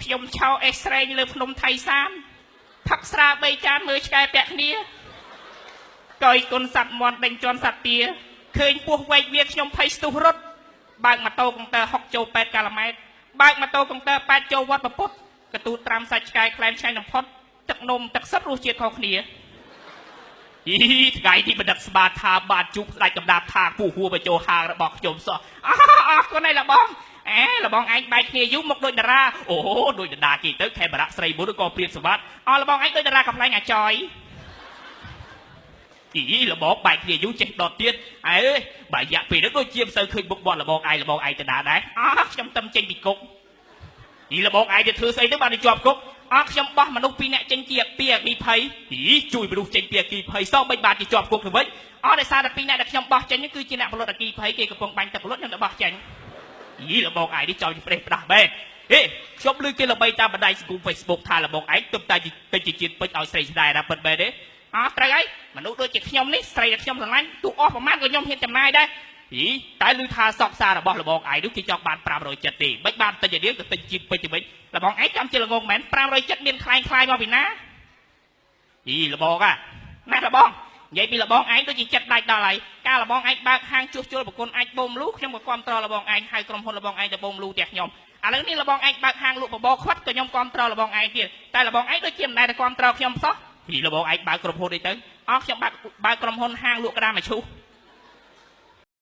ខ្ញុំឆោអេស្រេងលើភ្នំថៃសានផឹកស្រា3ចានមើលឆ្កែពាក់គ្នាកយគុណសัตว์មន់ដេញជន់សัตว์ទាឃើញពោះវែកវាខ្ញុំភ័យស្ទុះរត់បើកម៉ូតូកុងទ័រ6ចូល8កាឡូម៉ែត្របើកម៉ូតូកុងទ័រ8ចូលវត្តពុទ្ធកទូត្រាំសាច់ឆ្កែក្លែងឆ្ងាញ់បំផុតទឹកនំទឹកសុទ្ធរសជាតិខុសគ្នាថ្ងៃនេះបណ្ឌិតស្បាថាបានជួបស្ដេចកំដាប់ថាពូហួរបញ្ចូលហាងរបស់ខ្ញុំសោះអរគុណឯលបងលបងឯងបែកគ្នាយូរមកដូចតារាអូដូចតារាគេទៅខេបរៈស្រីមុនក៏ព្រៀបសវត្តលបងឯងដូចតារាកំ pl ែងអាចយលបងបែកគ្នាយូរចេះដតទៀតអើបើរយៈពេលនេះដូចជាមិនសូវឃើញមុខមាត់លបងឯងតារាដែរខ្ញុំទៅចេញពីគុកលបងឯងទៅធ្វើស្អីទៅបានទៅជាប់គុកខ្ញុំបោះមនុស្ស2នាក់ចេញជាពីអគីភ័យជួយមនុស្សចេញពីអគីភ័យសោះមិនបានជាជាប់គុកទៅវិញដោយសារតែ2នាក់ដែលខ្ញុំបោះចេញគឺជាអ្នកផលិតអគីភ័យគេកំពុងបាញ់ទឹកផលិតខ្ញុំទៅបោះចេញលបងឯងនេះចោលប្រេះផ្ដាស់បែបខ្ញុំឮគេល្បីតាមបណ្ដាញសង្គម Facebook ថាលបងឯងទើបតែទៅជាជាតិពេជ្រឲ្យស្រីស្ដាយណាពិតបែបទេត្រូវហើយមនុស្សដូចជាខ្ញុំនេះស្រីដែលខ្ញុំស្រឡាញ់ទូអស់ប្រមាណក៏ខ្ញុំហ៊ានចំណាយដែរតែឮថាសក់សាររបស់លបងឯងនោះគេចង់បាន570ទេមិនបានតិចរៀងទៅតិចជាតិពេជ្រទៅវិញលបងឯងចាំជាល្ងងមែន570មានខ្លាំងខ្លាយមកពីណាលបងណាលបងនិយាយពីលបងឯងដូចជាចិត្តដាច់ដល់ហើយការលបងឯងបើកហាងជួសជុលប្រគុណអាចបូមលូខ្ញុំក៏គ្រប់ត្រលបងឯងហៅក្រុមហ៊ុនលបងឯងទៅបូមលូផ្ទះខ្ញុំឥឡូវនេះលបងឯងបើកហាងលក់បបរខ្វាត់ក៏ខ្ញុំគ្រប់ត្រលបងឯងទៀតតែលបងឯងដូចជាមិនដែលទៅគ្រប់ត្រខ្ញុំសោះលបងឯងបើកក្រុមហ៊ុនអីទៅខ្ញុំបើកក្រុមហ៊ុនហាងលក់ក្តាមមឈូស